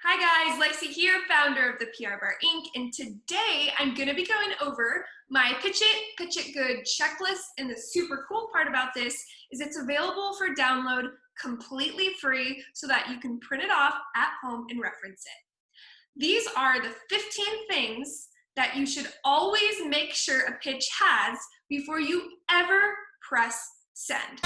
Hi guys, Lexie here, founder of the PR Bar Inc. And today I'm going to be going over my Pitch It Good checklist. And the super cool part about this is it's available for download completely free so that you can print it off at home and reference it. These are the 15 things that you should always make sure a pitch has before you ever press send.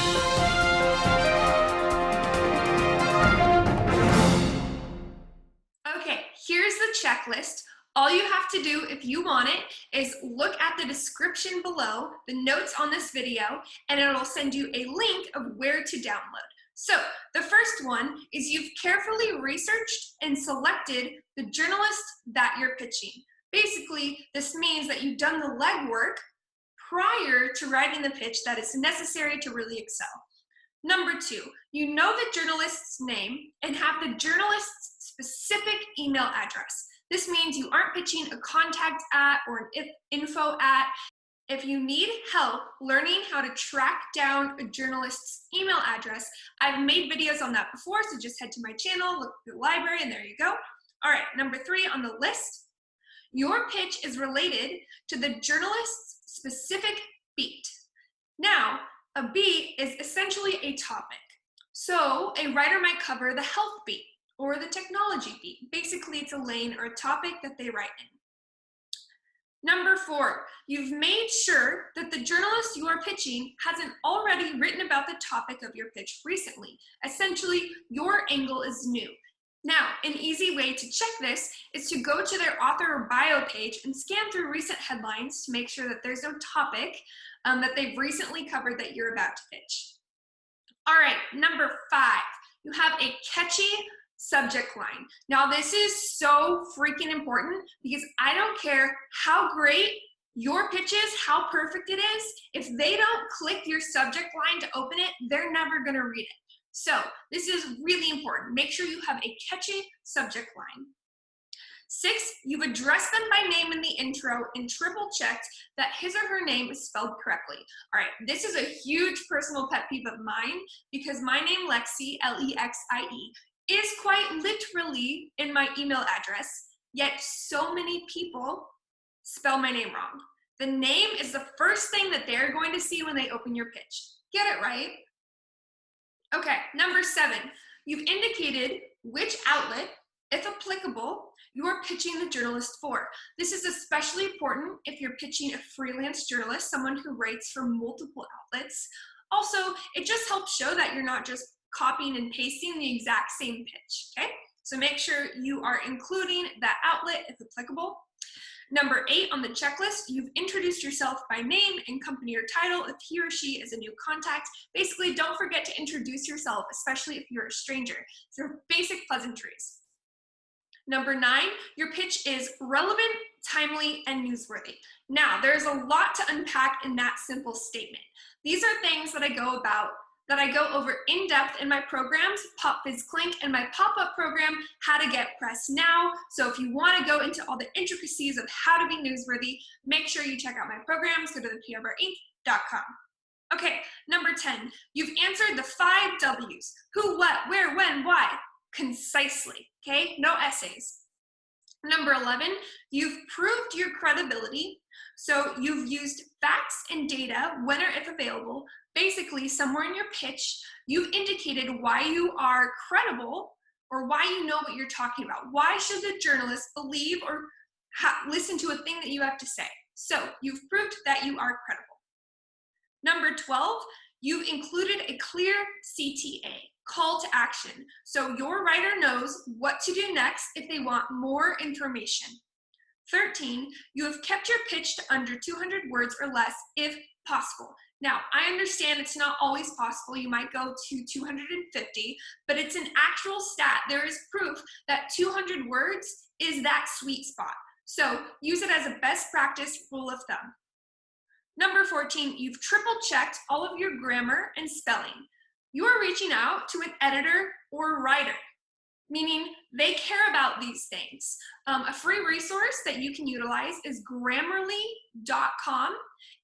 Okay, here's the checklist. All you have to do if you want it is look at the description below, the notes on this video, and it'll send you a link of where to download. So the first one is you've carefully researched and selected the journalist that you're pitching. Basically, this means that you've done the legwork prior to writing the pitch that is necessary to really excel. Number two, you know the journalist's name and have the journalist's specific email address. This means you aren't pitching a contact at or an info at. If you need help learning how to track down a journalist's email address, I've made videos on that before, so just head to my channel, look at the library, and there you go. All right, number three on the list, your pitch is related to the journalist's specific beat. Now, a beat is essentially a topic. So a writer might cover the health beat or the technology beat. Basically, it's a lane or a topic that they write in. Number four, you've made sure that the journalist you are pitching hasn't already written about the topic of your pitch recently. Essentially, your angle is new. Now, an easy way to check this is to go to their author or bio page and scan through recent headlines to make sure that there's no topic that they've recently covered that you're about to pitch. All right, number five, you have a catchy subject line. Now, this is so freaking important because I don't care how great your pitch is, how perfect it is, if they don't click your subject line to open it, they're never gonna read it. So this is really important. Make sure you have a catchy subject line. Six, you've addressed them by name in the intro and triple checked that his or her name is spelled correctly. All right, this is a huge personal pet peeve of mine because my name, Lexie, L-E-X-I-E, is quite literally in my email address, yet so many people spell my name wrong. The name is the first thing that they're going to see when they open your pitch. Get it right? Okay, number seven, you've indicated which outlet, if applicable, you are pitching the journalist for. This is especially important if you're pitching a freelance journalist, someone who writes for multiple outlets. Also, it just helps show that you're not just copying and pasting the exact same pitch, okay? So make sure you are including that outlet if applicable. Number eight on the checklist, you've introduced yourself by name and company or title if he or she is a new contact. Basically, don't forget to introduce yourself, especially if you're a stranger. So basic pleasantries. Number nine, your pitch is relevant, timely, and newsworthy. Now, there's a lot to unpack in that simple statement. These are things that I go over in depth in my programs, Pop Biz Clink, and my pop-up program, How to Get Press Now. So if you want to go into all the intricacies of how to be newsworthy, make sure you check out my programs. Go to theprbarinc.com. Okay, number 10, you've answered the 5 W's. Who, what, where, when, why, concisely, okay? No essays. Number 11, you've proved your credibility. So you've used facts and data when or if available. Basically, somewhere in your pitch, you've indicated why you are credible or why you know what you're talking about. Why should the journalist believe or listen to a thing that you have to say? So you've proved that you are credible. Number 12, you've included a clear CTA, call to action. So your writer knows what to do next if they want more information. 13, you have kept your pitch to under 200 words or less if possible. Now, I understand it's not always possible. You might go to 250, but it's an actual stat. There is proof that 200 words is that sweet spot. So use it as a best practice rule of thumb. Number 14, you've triple checked all of your grammar and spelling. You are reaching out to an editor or writer, meaning they care about these things. A free resource that you can utilize is grammarly.com.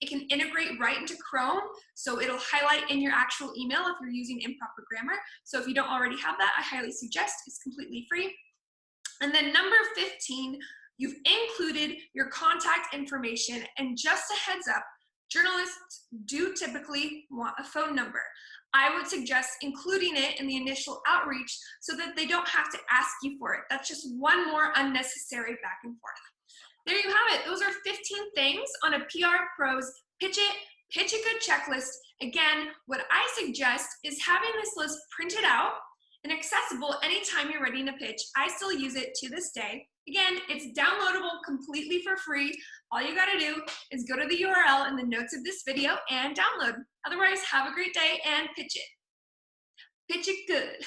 It can integrate right into Chrome, so it'll highlight in your actual email if you're using improper grammar. So if you don't already have that, I highly suggest. It's completely free. And then number 15, you've included your contact information, and just a heads up, journalists do typically want a phone number. I would suggest including it in the initial outreach so that they don't have to ask you for it. That's just one more unnecessary back and forth. There you have it. Those are 15 things on a PR Pro's Pitch a Good checklist. Again, what I suggest is having this list printed out and accessible anytime you're ready to pitch. I still use it to this day. Again, it's downloadable completely for free. All you gotta do is go to the URL in the notes of this video and download. Otherwise, have a great day and pitch it. Pitch it good.